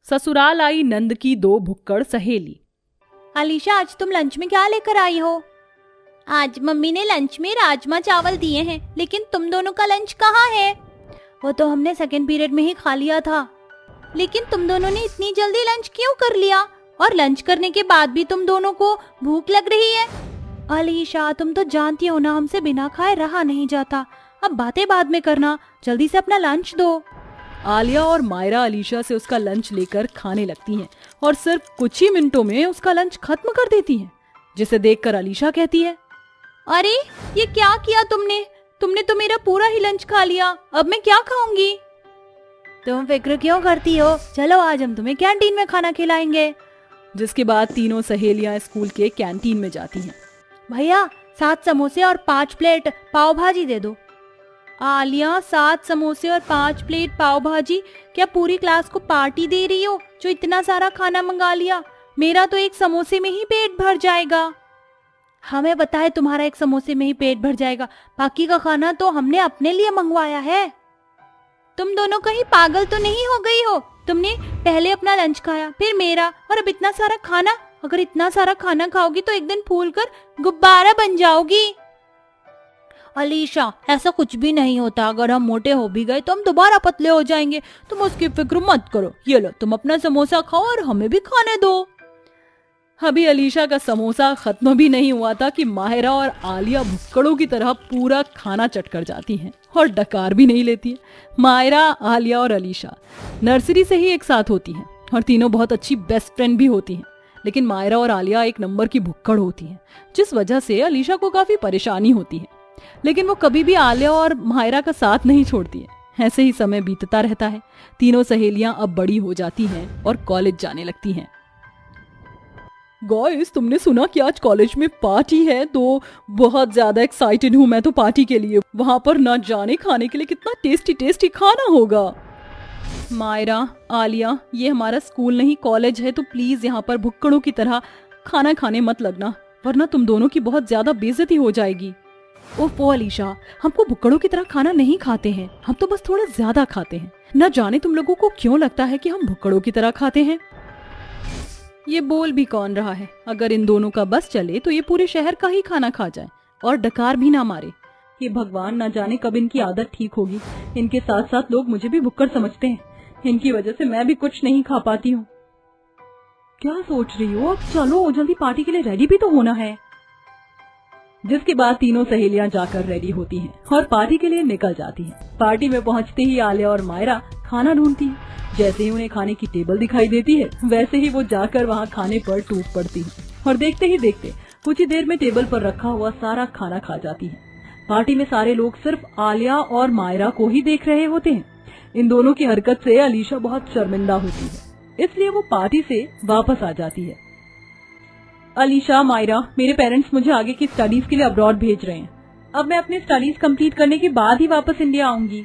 ससुराल आई नंद की दो भुक्कड़ सहेली। अलीशा, आज तुम लंच में क्या लेकर आई हो? आज मम्मी ने लंच में राजमा चावल दिए हैं, लेकिन तुम दोनों का लंच कहाँ है? वो तो हमने सेकंड पीरियड में ही खा लिया था। लेकिन तुम दोनों ने इतनी जल्दी लंच क्यों कर लिया? और लंच करने के बाद भी तुम दोनों को भूख लग रही है? अलीशा, तुम तो जानती हो ना, हमसे बिना खाए रहा नहीं जाता। अब बातें बाद में करना, जल्दी से अपना लंच दो। आलिया और मायरा अलीशा से उसका लंच लेकर खाने लगती हैं और सिर्फ कुछ ही मिनटों में उसका लंच खत्म कर देती हैं, जिसे देखकर अलीशा कहती है, अरे ये क्या किया तुमने? तुमने तो मेरा पूरा ही लंच खा लिया, अब मैं क्या खाऊंगी? तुम फिक्र क्यों करती हो? चलो आज हम तुम्हें कैंटीन में खाना खिलाएंगे। जिसके बाद तीनों सहेलियां स्कूल के कैंटीन में जाती हैं। भैया 7 समोसे और 5 प्लेट पाव भाजी दे दो। आलिया, 7 समोसे और 5 प्लेट पाव भाजी? क्या पूरी क्लास को पार्टी दे रही हो जो इतना सारा खाना मंगा लिया? मेरा तो एक समोसे में ही पेट भर जाएगा। हमें पता है तुम्हारा एक समोसे में ही पेट भर जाएगा, बाकी का खाना तो हमने अपने लिए मंगवाया है। तुम दोनों कहीं पागल तो नहीं हो गई हो? तुमने पहले अपना लंच खाया, फिर मेरा, और अब इतना सारा खाना। अगर इतना सारा खाना खाओगी तो एक दिन फूलकर गुब्बारा बन जाओगी। अलीशा, ऐसा कुछ भी नहीं होता। अगर हम मोटे हो भी गए तो हम दोबारा पतले हो जाएंगे। तुम उसकी फिक्र मत करो। ये लो, तुम अपना समोसा खाओ और हमें भी खाने दो। अभी अलीशा का समोसा खत्म भी नहीं हुआ था कि माहिरा और आलिया भुक्कड़ों की तरह पूरा खाना चट कर जाती हैं और डकार भी नहीं लेती है। माहिरा, आलिया और अलीशा नर्सरी से ही एक साथ होती हैं और तीनों बहुत अच्छी बेस्ट फ्रेंड भी होती हैं। लेकिन माहिरा और आलिया एक नंबर की भुक्कड़ होती हैं, जिस वजह से अलीशा को काफी परेशानी होती है। लेकिन वो कभी भी आलिया और माहिरा का साथ नहीं छोड़ती है। ऐसे ही समय बीतता रहता है। तीनों सहेलियां अब बड़ी हो जाती हैं और कॉलेज जाने लगती हैं। गाइस, तुमने सुना कि आज कॉलेज में पार्टी है? तो बहुत ज्यादा एक्साइटेड हूँ मैं तो पार्टी के लिए। वहां पर न जाने खाने के लिए कितना टेस्टी टेस्टी खाना होगा। मायरा, आलिया, ये हमारा स्कूल नहीं कॉलेज है, तो प्लीज यहाँ पर भुक्कड़ों की तरह खाना खाने मत लगना, वरना तुम दोनों की बहुत ज्यादा बेइज्जती हो जाएगी। ओह अलीशा, हमको भुक्कड़ों की तरह खाना नहीं खाते हैं, हम तो बस थोड़ा ज्यादा खाते हैं। न जाने तुम लोगों को क्यों लगता है कि हम भुक्कड़ों की तरह खाते हैं। ये बोल भी कौन रहा है? अगर इन दोनों का बस चले तो ये पूरे शहर का ही खाना खा जाए और डकार भी ना मारे। ये भगवान, ना जाने कब इनकी आदत ठीक होगी। इनके साथ साथ लोग मुझे भी भुक्कड़ समझते हैं। इनकी वजह से मैं भी कुछ नहीं खा पाती हूँ। क्या सोच रही हो? अब चलो, जल्दी पार्टी के लिए रेडी भी तो होना है। जिसके बाद तीनों सहेलियां जाकर रेडी होती हैं और पार्टी के लिए निकल जाती हैं। पार्टी में पहुंचते ही आलिया और मायरा खाना ढूंढती हैं। जैसे ही उन्हें खाने की टेबल दिखाई देती है, वैसे ही वो जाकर वहां खाने पर टूट पड़ती है और देखते ही देखते कुछ ही देर में टेबल पर रखा हुआ सारा खाना खा जाती है। पार्टी में सारे लोग सिर्फ आलिया और मायरा को ही देख रहे होते हैं। इन दोनों की हरकत से अलीशा बहुत शर्मिंदा होती है, इसलिए वो पार्टी से वापस आ जाती है। अलीशा, मायरा, मेरे पेरेंट्स मुझे आगे की स्टडीज के लिए अब्रॉड भेज रहे हैं। अब मैं अपनी स्टडीज कंप्लीट करने के बाद ही वापस इंडिया आऊंगी।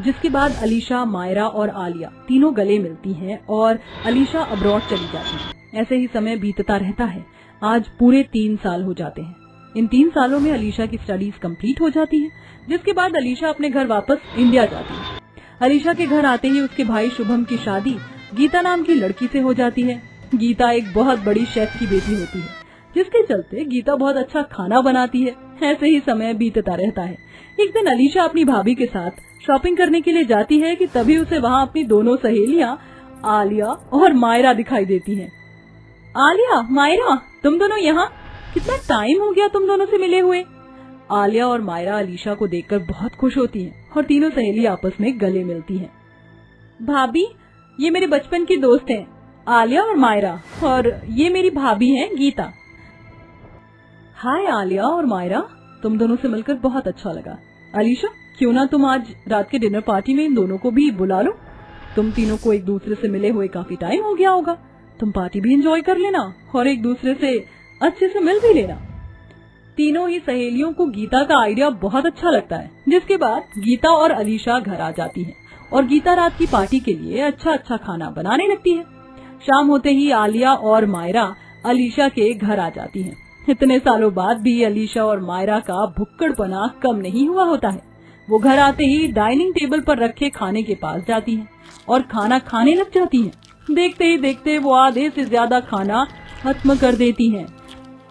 जिसके बाद अलीशा, मायरा और आलिया तीनों गले मिलती हैं और अलीशा अब्रॉड चली जाती है। ऐसे ही समय बीतता रहता है। आज पूरे 3 साल हो जाते हैं। इन 3 सालों में अलीशा की स्टडीज कंप्लीट हो जाती है, जिसके बाद अलीशा अपने घर वापस इंडिया जाती है। अलीशा के घर आते ही उसके भाई शुभम की शादी गीता नाम की लड़की से हो जाती है। गीता एक बहुत बड़ी शेफ की बेटी होती है, जिसके चलते गीता बहुत अच्छा खाना बनाती है। ऐसे ही समय बीतता रहता है। एक दिन अलीशा अपनी भाभी के साथ शॉपिंग करने के लिए जाती है कि तभी उसे वहाँ अपनी दोनों सहेलियां आलिया और मायरा दिखाई देती हैं। आलिया, मायरा, तुम दोनों यहाँ? कितना टाइम हो गया तुम दोनों से मिले हुए। आलिया और मायरा अलीशा को देखकर बहुत खुश होती हैं और तीनों सहेलियां आपस में गले मिलती हैं। भाभी, ये मेरे बचपन की दोस्त हैं, आलिया और मायरा, और ये मेरी भाभी हैं गीता। हाय आलिया और मायरा, तुम दोनों से मिलकर बहुत अच्छा लगा। अलीशा, क्यों ना तुम आज रात के डिनर पार्टी में इन दोनों को भी बुला लो। तुम तीनों को एक दूसरे से मिले हुए काफी टाइम हो गया होगा। तुम पार्टी भी एंजॉय कर लेना और एक दूसरे से अच्छे से मिल भी लेना। तीनों ही सहेलियों को गीता का आइडिया बहुत अच्छा लगता है। जिसके बाद गीता और अलीशा घर आ जाती हैं और गीता रात की पार्टी के लिए अच्छा अच्छा खाना बनाने लगती है। शाम होते ही आलिया और मायरा अलीशा के घर आ जाती हैं। इतने सालों बाद भी अलीशा और मायरा का भुक्कड़पना कम नहीं हुआ होता है। वो घर आते ही डाइनिंग टेबल पर रखे खाने के पास जाती हैं और खाना खाने लग जाती हैं। देखते ही देखते वो आधे से ज्यादा खाना खत्म कर देती हैं।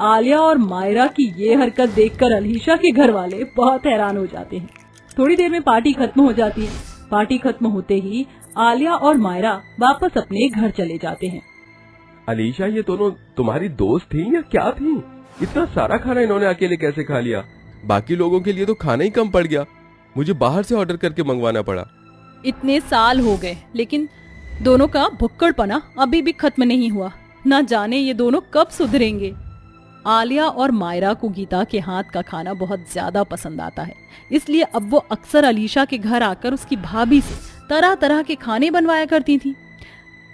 आलिया और मायरा की ये हरकत देखकर अलीशा के घर वाले बहुत हैरान हो जाते हैं। थोड़ी देर में पार्टी खत्म हो जाती है। पार्टी खत्म होते ही आलिया और मायरा वापस अपने घर चले जाते हैं। अलीशा, ये दोनों तुम्हारी दोस्त थी या क्या थी? इतना सारा खाना इन्होंने अकेले कैसे खा लिया? बाकी लोगों के लिए तो खाना ही कम पड़ गया। मुझे बाहर से ऑर्डर करके मंगवाना पड़ा। इतने साल हो गए लेकिन दोनों का भुक्कड़पना अभी भी खत्म नहीं हुआ। न जाने ये दोनों कब सुधरेंगे। आलिया और मायरा को गीता के हाथ का खाना बहुत ज्यादा पसंद आता है, इसलिए अब वो अक्सर अलीशा के घर आकर उसकी भाभी से तरह तरह के खाने बनवाया करती थी।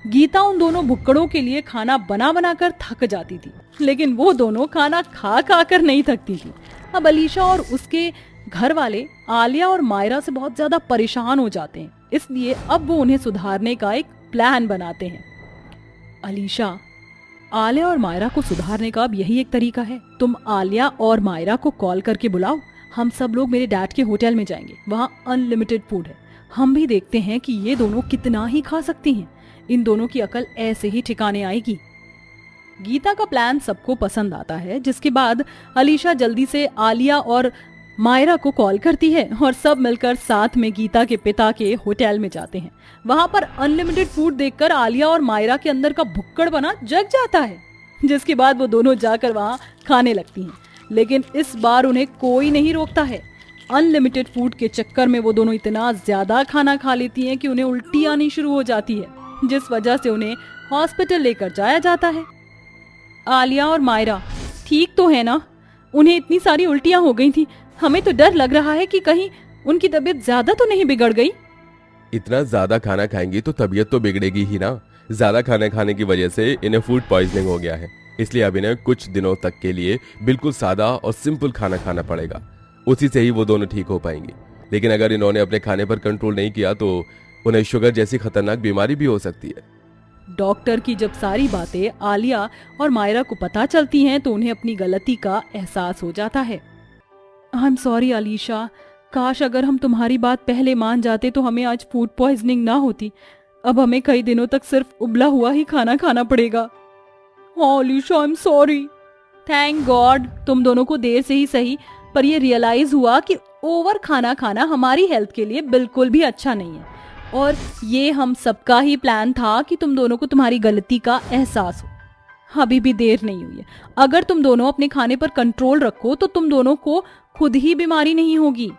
गीता उन दोनों भुक्कड़ों के लिए खाना बना बना कर थक जाती थी, लेकिन वो दोनों खाना खा खा कर नहीं थकती थी। अब अलीशा और उसके घर वाले आलिया और मायरा से बहुत ज्यादा परेशान हो जाते हैं, इसलिए अब वो उन्हें सुधारने का एक प्लान बनाते हैं। अलीशा, आलिया और मायरा को सुधारने का अब यही एक तरीका है। तुम आलिया और मायरा को कॉल करके बुलाओ। हम सब लोग मेरे डैड के होटल में जाएंगे, वहाँ अनलिमिटेड फूड है। हम भी देखते हैं कि ये दोनों कितना ही खा सकती हैं। इन दोनों की अकल ऐसे ही ठिकाने आएगी। गीता का प्लान सबको पसंद आता है, जिसके बाद अलीशा जल्दी से आलिया और मायरा को कॉल करती है और सब मिलकर साथ में गीता के पिता के होटल में जाते हैं। वहां पर अनलिमिटेड फूड देखकर आलिया और मायरा के अंदर का भुक्कड़पना जग जाता है, जिसके बाद वो दोनों जाकर वहां खाने लगती हैं। लेकिन इस बार उन्हें कोई नहीं रोकता है। अनलिमिटेड फूड के चक्कर में वो दोनों इतना ज्यादा खाना खा लेती हैं कि उन्हें उल्टी आनी शुरू हो जाती है, जिस वजह से उन्हें हॉस्पिटल लेकर जाया जाता है। आलिया और मायरा ठीक तो है ना? उन्हें इतनी सारी उल्टियां हो गई थी। हमें तो डर लग रहा है कि कहीं उनकी तबीयत ज्यादा तो नहीं बिगड़ गई। इतना ज्यादा खाना खाएंगी तो तबीयत तो बिगड़ेगी ही ना। ज्यादा खाना खाने की वजह से इन्हें फूड पॉइजनिंग हो गया है, इसलिए अब इन्हें कुछ दिनों तक के लिए बिल्कुल सादा और सिंपल खाना खाना पड़ेगा। उसी से ही वो दोनों ठीक हो पाएंगी। लेकिन अगर इन्होंने अपने खाने पर कंट्रोल नहीं किया तो उन्हें शुगर जैसी खतरनाक बीमारी भी हो सकती है। डॉक्टर की जब सारी बातें आलिया और मायरा को पता चलती हैं तो उन्हें अपनी गलती का एहसास हो जाता है। आई एम सॉरी अलीशा, काश अगर हम तुम्हारी बात पहले मान जाते तो हमें आज फूड पॉइजनिंग ना होती। अब हमें कई दिनों तक सिर्फ उबला हुआ ही खाना खाना पड़ेगा। हाँ Alisha, I am sorry. Thank God तुम दोनों को देर से ही सही, पर ये रियलाइज हुआ कि ओवर खाना खाना हमारी हेल्थ के लिए बिल्कुल भी अच्छा नहीं है, और ये हम सबका ही प्लान था कि तुम दोनों को तुम्हारी गलती का एहसास हो। अभी भी देर नहीं हुई है। अगर तुम दोनों अपने खाने पर कंट्रोल रखो तो तुम दोनों को खुद ही बीमारी नहीं होगी।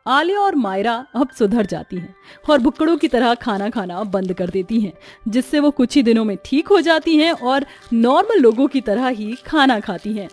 आलिया और मायरा अब सुधर जाती हैं और भुक्कड़ों की तरह खाना खाना बंद कर देती हैं, जिससे वो कुछ ही दिनों में ठीक हो जाती हैं और नॉर्मल लोगों की तरह ही खाना खाती हैं।